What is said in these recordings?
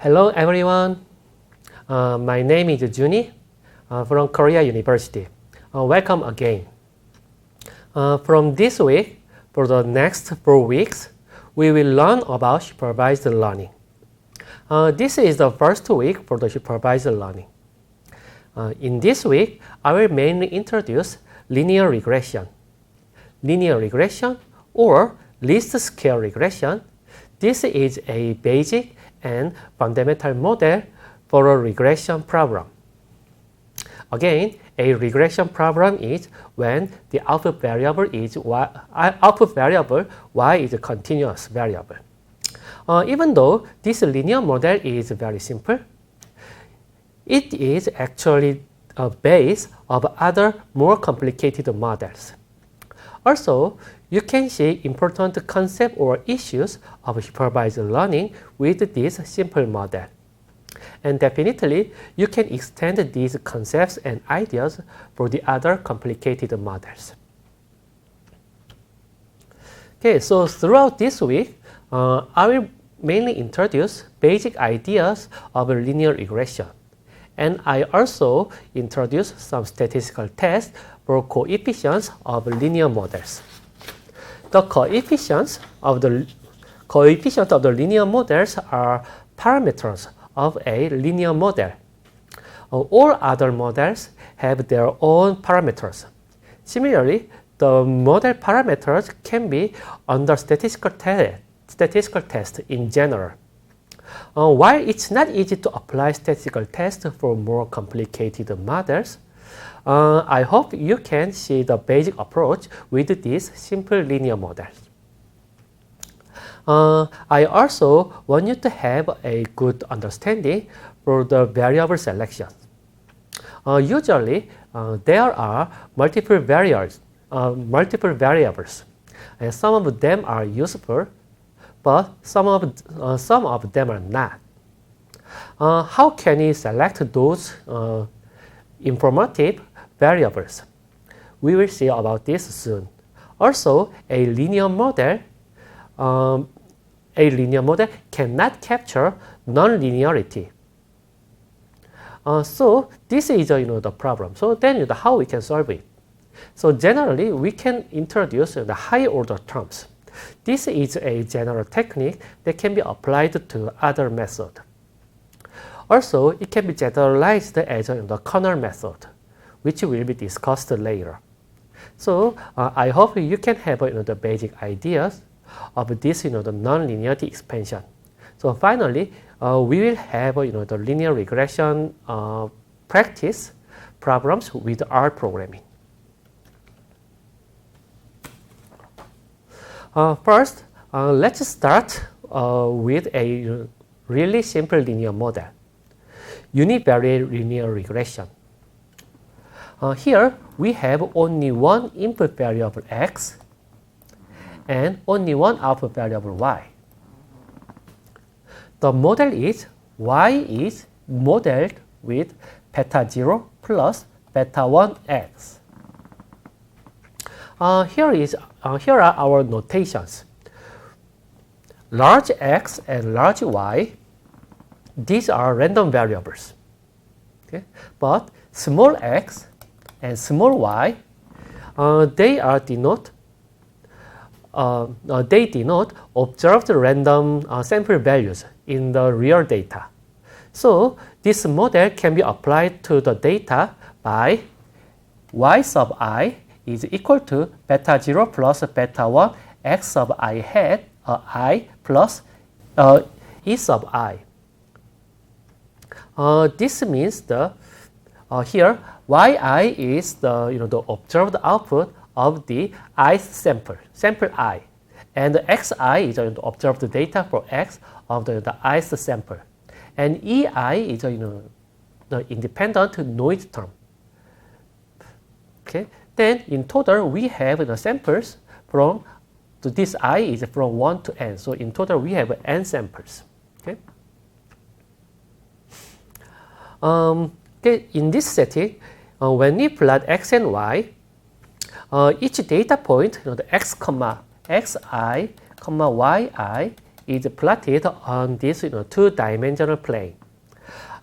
Hello everyone. My name is Juni from Korea University. Welcome again. From this week, for the next 4 weeks, we will learn about supervised learning. This is the first week for the supervised learning. In this week, I will mainly introduce linear regression. Linear regression or least square regression. This is a basic and fundamental model for a regression problem. Again, a regression problem is when the output variable is y is a continuous variable. Even though this linear model is very simple, it is actually a base of other more complicated models. Also, you can see important concepts or issues of supervised learning with this simple model. And definitely, you can extend these concepts and ideas for the other complicated models. Okay, so throughout this week, I will mainly introduce basic ideas of linear regression. And I also introduce some statistical tests for coefficients of linear models. The coefficients of the linear models are parameters of a linear model. All other models have their own parameters. Similarly, the model parameters can be under statistical test in general. While it's not easy to apply statistical tests for more complicated models, I hope you can see the basic approach with these simple linear models. I also want you to have a good understanding for the variable selection. Usually, there are multiple variables, and some of them are useful, but some of them are not. How can we select those informative variables? We will see about this soon. Also, a linear model cannot capture non-linearity. So this is the problem. So then how we can solve it? So generally, we can introduce the higher order terms. This is a general technique that can be applied to other methods. Also, it can be generalized as the Kernel method, which will be discussed later. So I hope you can have the basic ideas of this the nonlinearity expansion. So finally, we will have the linear regression practice problems with R programming. First, let's start with a really simple linear model, univariate linear regression. Here, we have only one input variable x and only one output variable y. The model is y is modeled with beta 0 plus beta 1 x. Here are our notations. Large x and large y, these are random variables. Okay? But small x and small y, they denote observed random sample values in the real data. So this model can be applied to the data by y sub I is equal to beta 0 plus beta 1 x sub I hat I plus e sub I. This means here yi is the observed output of the ith sample I, and the xi is the observed data for x of the ith sample, and ei is the independent noise term. Okay. Then in total we have the samples from this I is from 1 to n. So in total we have n samples. Okay. In this setting, when we plot x and y, each data point, the x comma xi comma yi is plotted on this two-dimensional plane.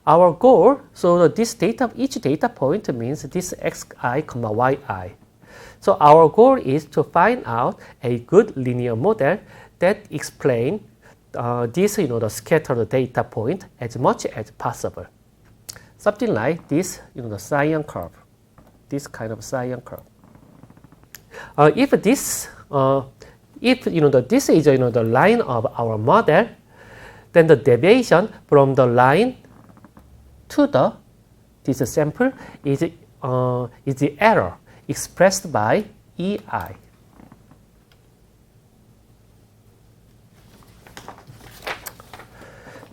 Our goal, so this data, each data point means this xi, yi. So our goal is to find out a good linear model that explains this, the scattered data point as much as possible. Something like this, the Sion curve, this kind of Sion curve. If this, this is the line of our model, then the deviation from the line to this sample is the error expressed by EI.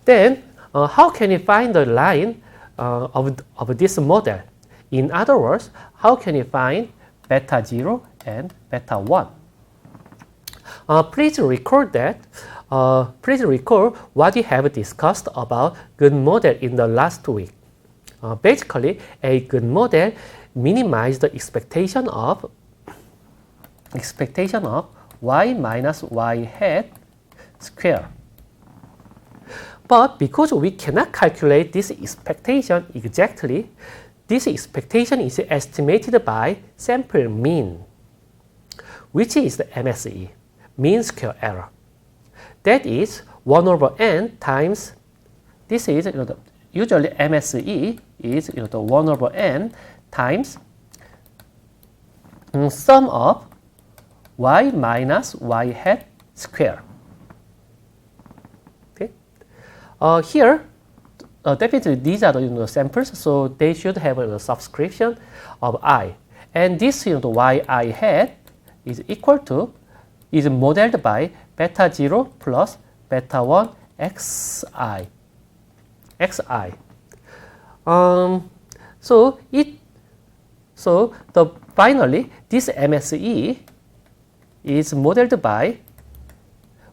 Then, how can you find the line of this model? In other words, how can you find beta 0 and beta 1? Please recall what we have discussed about good model in the last week. Basically, a good model minimizes the expectation of y minus y hat square. But because we cannot calculate this expectation exactly, this expectation is estimated by sample mean, which is the MSE, mean square error. That is 1 over n times, this is usually MSE is the 1 over n times sum of y minus y hat square. Okay. Here, definitely these are the samples, so they should have a subscription of I. And this y I hat is equal to, is modeled by beta 0 plus beta 1 xi. Finally, this MSE is modeled by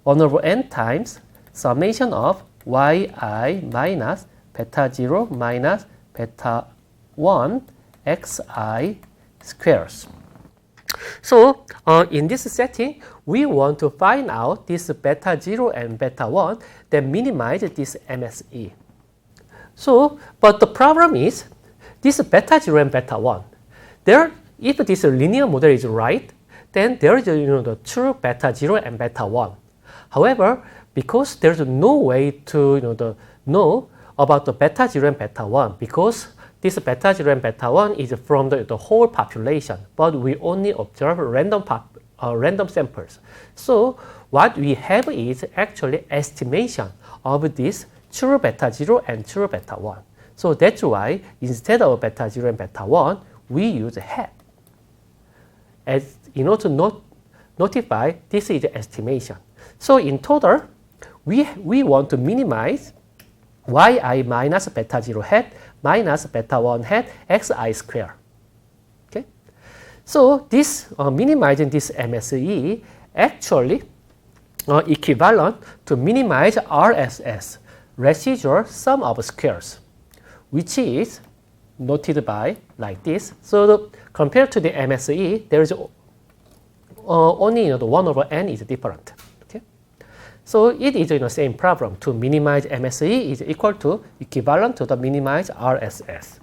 1 over n times summation of yi minus beta 0 minus beta 1 xi squares. So, in this setting, we want to find out this beta 0 and beta 1 that minimize this MSE. So, but the problem is, this beta 0 and beta 1, if this linear model is right, then there is the true beta 0 and beta 1. However, because there's no way to know about the beta 0 and beta 1, because this beta 0 and beta 1 is from the whole population, but we only observe random samples. So what we have is actually estimation of this true beta 0 and true beta 1. So that's why instead of beta 0 and beta 1, we use hat. As in order to notify this is the estimation. So in total, we want to minimize yi minus beta 0 hat minus beta 1 hat xi square. Okay? So this minimizing this MSE actually equivalent to minimize RSS, residual sum of squares, which is noted by like this. So compared to the MSE, there is only the 1 over n is different. Okay? So it is the same problem. To minimize MSE is equal to equivalent to the minimize RSS.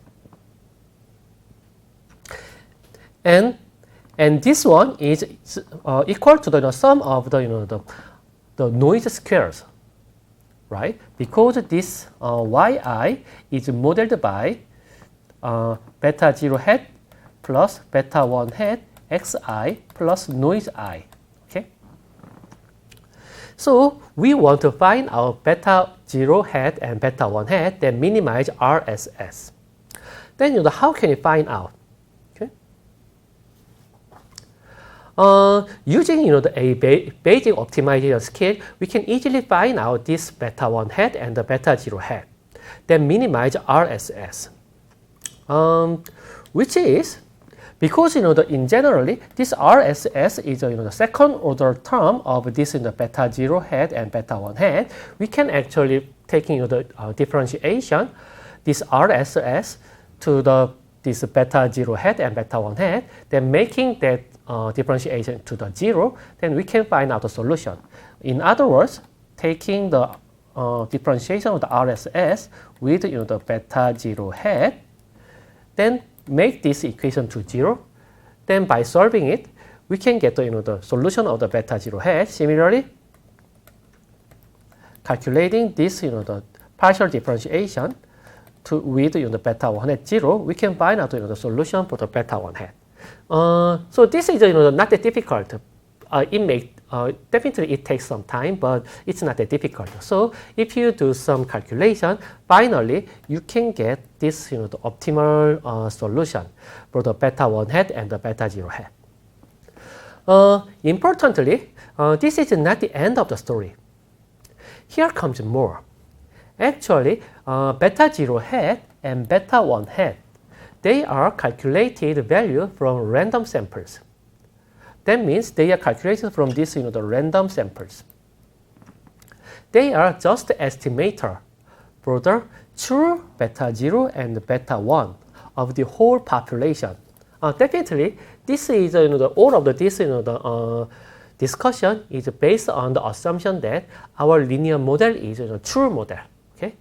And this one is equal to the sum of the noise squares, right? Because this yi is modeled by beta 0 hat plus beta 1 hat xi plus noise I. Okay? So we want to find our beta 0 hat and beta 1 hat that minimize RSS. Then how can you find out? Okay? Using a Bayesian optimization skill, we can easily find out this beta 1 hat and the beta 0 hat that minimize RSS. Which is because in generally this RSS is the second order term of this beta 0 hat and beta 1 hat. We can actually taking the differentiation this RSS to this beta 0 hat and beta 1 hat, then making that differentiation to the 0, then we can find out the solution. In other words, taking the differentiation of the RSS with the beta 0 hat, then make this equation to 0. Then by solving it, we can get the solution of the beta 0 hat. Similarly, calculating this the partial differentiation with the beta 1 hat 0, we can find out the solution for the beta 1 hat. So this is not that difficult. Definitely it takes some time, but it's not that difficult. So if you do some calculation, finally you can get this the optimal solution for the beta 1 hat and the beta 0 hat. Importantly, this is not the end of the story. Here comes more. Actually, beta 0 hat and beta 1 hat, they are calculated value from random samples. That means they are calculated from this the random samples. They are just estimator for the true beta 0 and beta 1 of the whole population. Definitely, this is all of this discussion is based on the assumption that our linear model is a true model. Okay,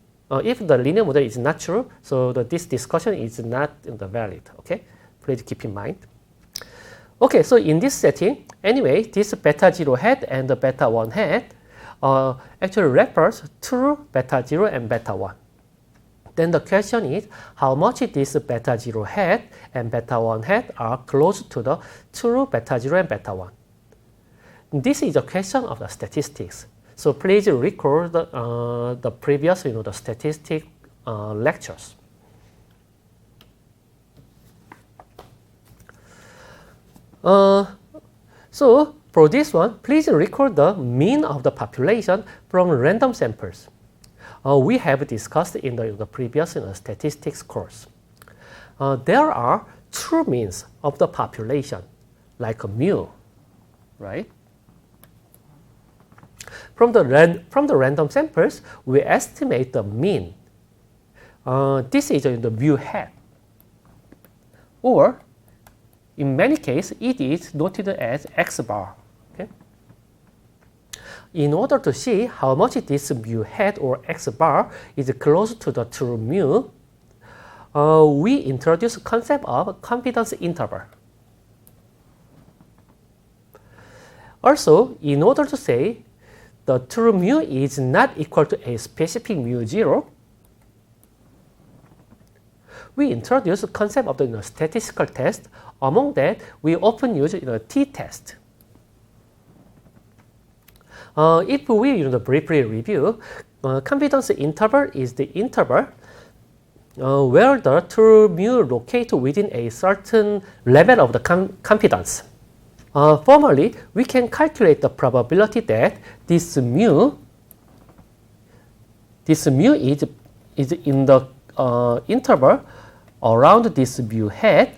if the linear model is not true, so this discussion is not valid. Okay, please keep in mind. Okay, so in this setting, anyway, this beta 0 hat and the beta 1 hat actually refers to beta 0 and beta 1. Then the question is how much this beta 0 hat and beta 1 hat are close to the true beta 0 and beta 1. This is a question of the statistics. So please recall the previous the statistic lectures. So for this one, please record the mean of the population from random samples. We have discussed in the previous statistics course. There are true means of the population, like mu, right? From the random samples, we estimate the mean. This is the mu hat, or in many cases, it is noted as x bar. Okay? In order to see how much this mu hat or x bar is close to the true mu, we introduce the concept of confidence interval. Also, in order to say the true mu is not equal to a specific mu 0, we introduce the concept of the statistical test. Among that, we often use t-test. If we briefly review, confidence interval is the interval where the true mu locates within a certain level of the confidence. Formally, we can calculate the probability that this mu is in the interval around this mu hat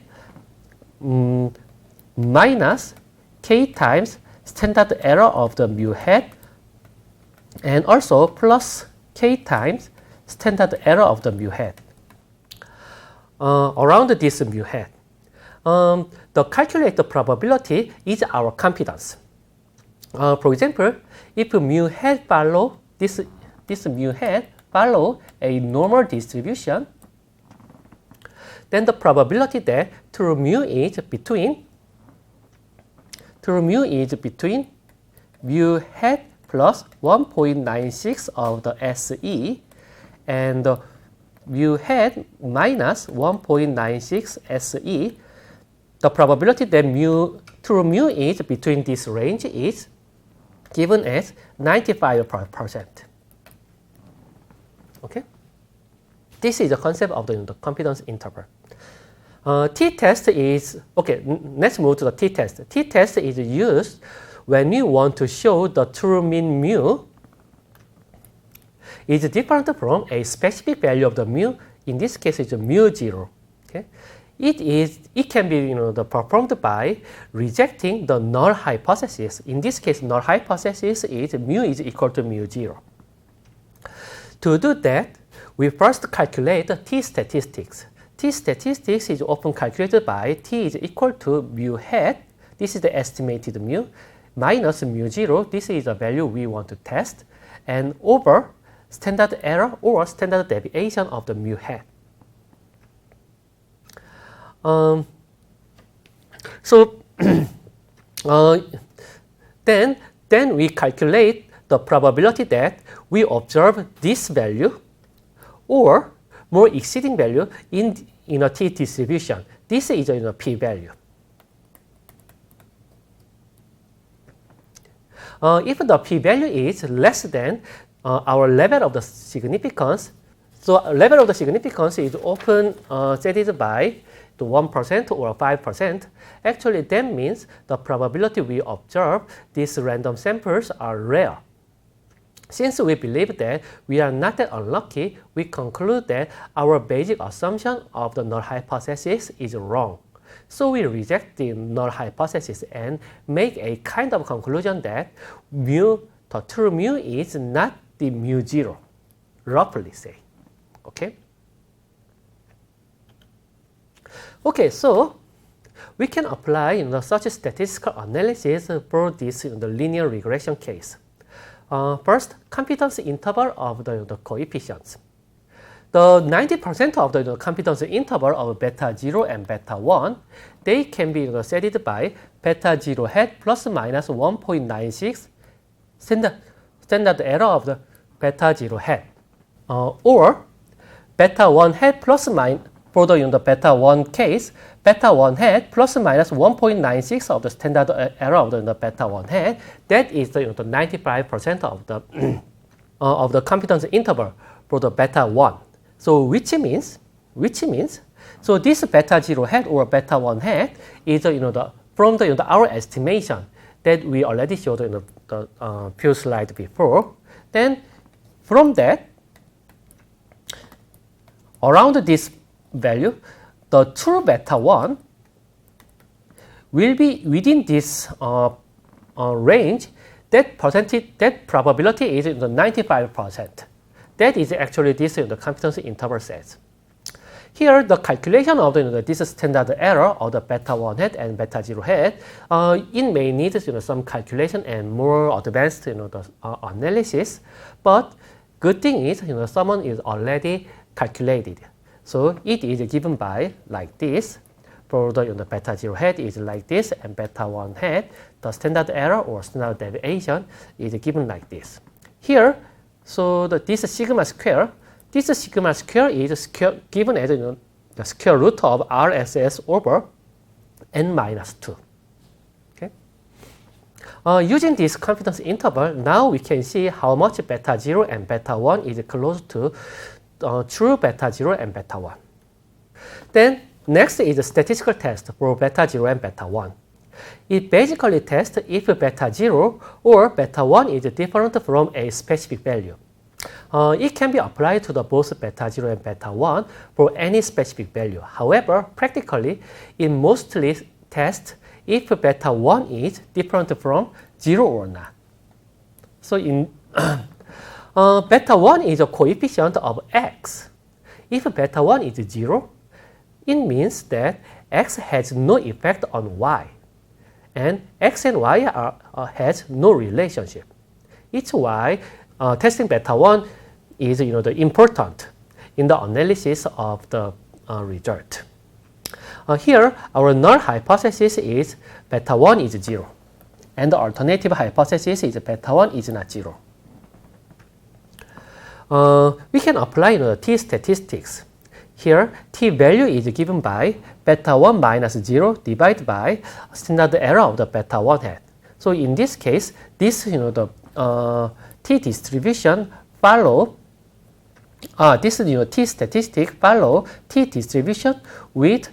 minus k times standard error of the mu hat, and also plus k times standard error of the mu hat around this mu hat. The calculated probability is our confidence. For example, if mu hat follow this mu hat follow a normal distribution, then the probability that true mu is between mu hat plus 1.96 of the SE and mu hat minus 1.96 SE. The probability that true mu is between this range is given as 95%. Okay? This is the concept of the confidence interval. T-test is, okay, let's move to the t-test. T-test is used when you want to show the true mean mu is different from a specific value of the mu. In this case, it's mu 0. Okay? It can be performed by rejecting the null hypothesis. In this case, null hypothesis is mu is equal to mu 0. To do that, we first calculate the t-statistics. T-statistics is often calculated by t is equal to mu hat, this is the estimated mu, minus mu 0, this is the value we want to test, and over standard error or standard deviation of the mu hat. So then we calculate the probability that we observe this value or more exceeding value in a t distribution. This is a p-value. If the p-value is less than our level of the significance, so level of the significance is often stated by the 1% or 5%. Actually, that means the probability we observe these random samples are rare. Since we believe that we are not that unlucky, we conclude that our basic assumption of the null hypothesis is wrong. So we reject the null hypothesis and make a kind of conclusion that the true mu is not the mu zero, roughly say. Okay? Okay, so we can apply such a statistical analysis for this the linear regression case. First, confidence interval of the coefficients. The 90% of the confidence interval of beta 0 and beta 1, they can be set by beta 0 hat plus minus 1.96 standard error of the beta 0 hat, or beta 1 hat plus minus, for the beta 1 case, beta 1 hat plus minus 1.96 of the standard error of the beta 1 hat. That is the 95% of the confidence interval for the beta 1. So which means, so this beta 0 hat or beta 1 hat is from our estimation that we already showed in the few slides before. Then from that, around this value, the true beta 1 will be within this range. That probability is 95%. That is actually this the confidence interval says. Here, the calculation of this standard error of the beta 1 hat and beta 0 hat, it may need some calculation and more advanced analysis. But good thing is someone is already calculated. So it is given by like this. For the beta 0 hat is like this, and beta 1 hat, the standard error or standard deviation is given like this. Here, so this sigma square is given as the square root of RSS over n minus 2. Okay. Using this confidence interval, now we can see how much beta 0 and beta 1 is close to true beta 0 and beta 1. Then next is a statistical test for beta 0 and beta 1. It basically tests if beta 0 or beta 1 is different from a specific value. It can be applied to both beta 0 and beta 1 for any specific value. However, practically, it mostly tests if beta 1 is different from 0 or not. So in beta 1 is a coefficient of x. If beta 1 is 0, it means that x has no effect on y, and x and y has no relationship. It's why testing beta 1 is important in the analysis of the result. Here, our null hypothesis is beta 1 is 0, and the alternative hypothesis is beta 1 is not 0. We can apply the t statistics. Here, t value is given by beta 1 minus 0 divided by standard error of the beta 1 hat. So in this case, this the t distribution follow this t statistic follow t distribution with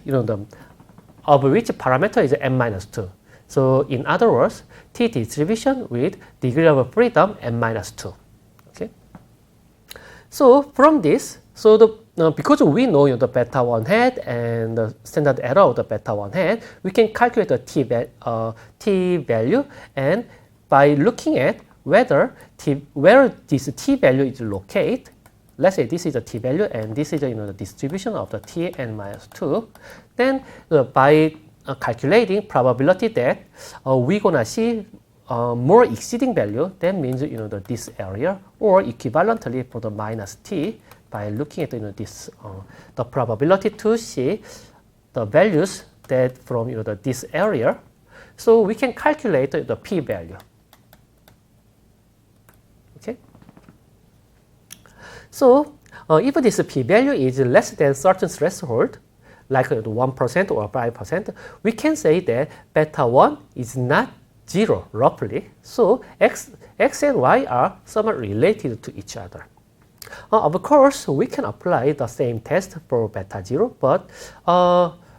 of which parameter is n minus 2. So in other words, t distribution with degree of freedom n minus 2. Okay. So from this, because we know the beta 1 hat and the standard error of the beta 1 hat, we can calculate the t value, and by looking at where this t value is located. Let's say this is the t value and this is the distribution of the t n minus 2. Then by calculating probability that we're gonna see more exceeding value, that means this area, or equivalently for the minus t by looking at this the probability to see the values that from this area. So we can calculate the p-value. Okay. So if this p-value is less than certain threshold, like 1% or 5%, we can say that beta 1 is not 0 roughly. So x and y are somewhat related to each other. Of course, we can apply the same test for beta 0, but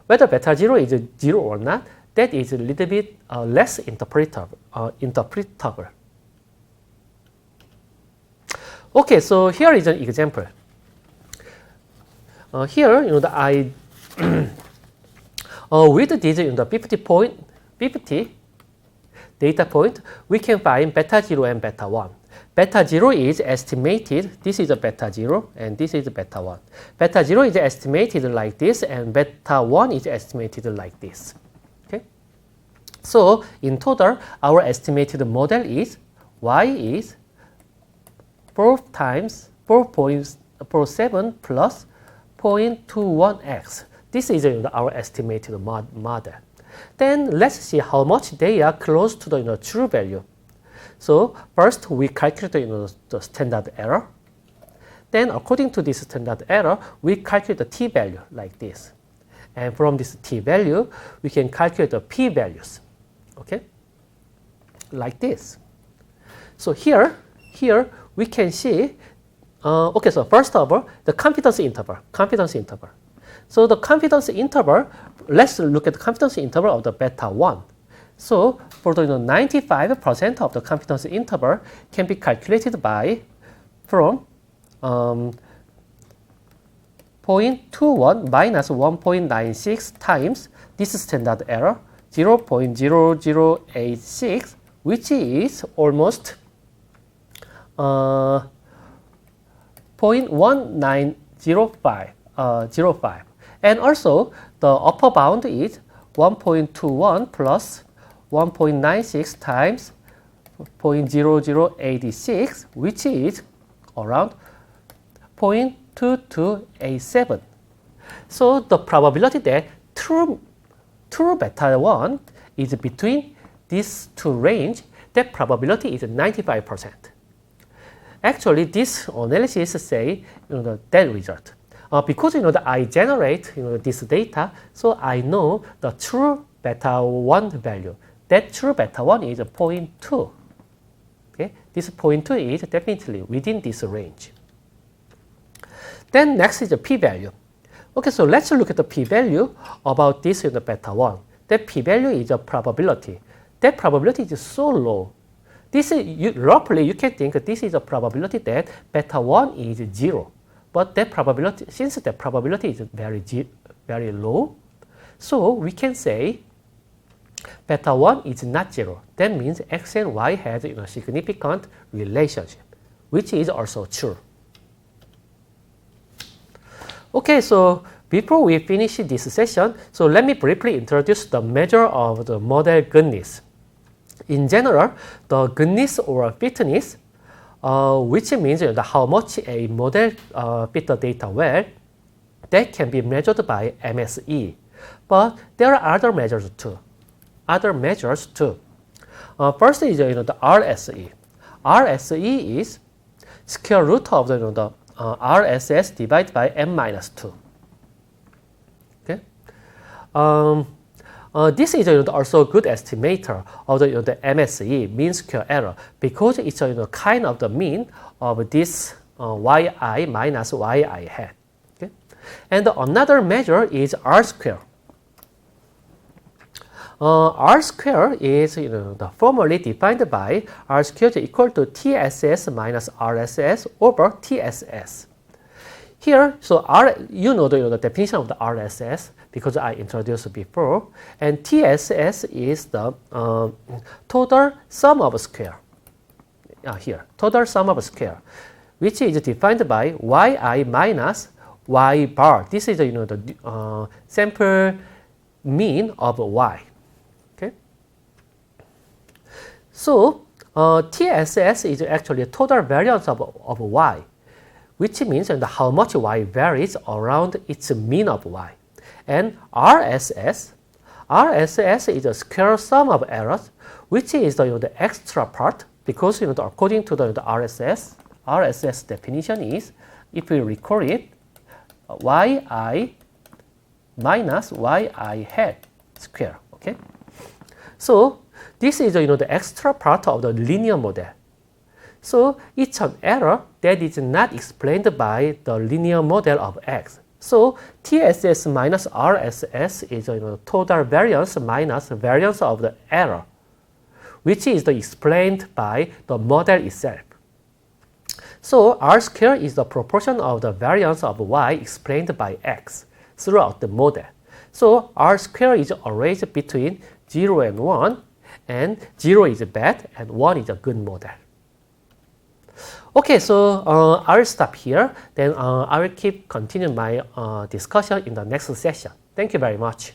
whether beta 0 is 0 or not, that is a little bit less interpretable. Okay, so here is an example. Here, I with this 50 data point, we can find beta 0 and beta 1. Beta 0 is estimated, this is a beta 0 and this is a beta 1. Beta 0 is estimated like this and beta 1 is estimated like this. Okay? So in total, our estimated model is y is 4 times 4.47 plus 0.21x. This is our estimated model. Then let's see how much they are close to the true value. So first we calculate the standard error. Then according to this standard error, we calculate the t-value like this. And from this t-value, we can calculate the p-values. Okay? Like this. So here we can see, okay, so first of all, the confidence interval. So the confidence interval, let's look at the confidence interval of the beta 1. So for the 95% of the confidence interval can be calculated by from 0.21 minus 1.96 times this standard error, 0.0086, which is almost 0.1905. And also the upper bound is 1.21 plus 1.96 times 0.0086, which is around 0.2287. So the probability that true beta 1 is between these two range, that probability is 95%. Actually, this analysis say that result. Because I generate this data, so I know the true beta 1 value. That true beta 1 is 0.2. Okay, this 0.2 is definitely within this range. Then next is the p-value. Okay, so let's look at the p-value about this beta 1. That p-value is a probability. That probability is so low. This is roughly you can think this is a probability that beta 1 is 0. But that probability, since the probability is very low, so we can say beta 1 is not 0. That means x and y has a significant relationship, which is also true. Okay, so before we finish this session, so let me briefly introduce the measure of the model goodness. In general, the goodness or fitness, which means how much a model fit the data well, that can be measured by MSE. But there are other measures too. First is the RSE. RSE is square root of the RSS divided by n minus 2. Okay. This is also a good estimator of the MSE, mean square error, because it's kind of the mean of this yi minus yi hat. Okay? And another measure is R square. R square is formally defined by R square is equal to TSS minus RSS over TSS. Here, so R, the definition of the RSS because I introduced before, and TSS is the total sum of square. Here, total sum of square, which is defined by yi minus y bar. This is the sample mean of y. Okay. So TSS is actually total variance of y, which means how much y varies around its mean of y. And RSS is a square sum of errors, which is the extra part, because according to the RSS definition is, if we record it, yi minus yi hat square. Okay, so this is the extra part of the linear model. So it's an error that is not explained by the linear model of X. So TSS minus RSS is total variance minus variance of the error, which is explained by the model itself. So R square is the proportion of the variance of Y explained by X throughout the model. So R square is always between 0 and 1, and 0 is bad and 1 is a good model. Okay, so I'll stop here. Then I will keep continuing my discussion in the next session. Thank you very much.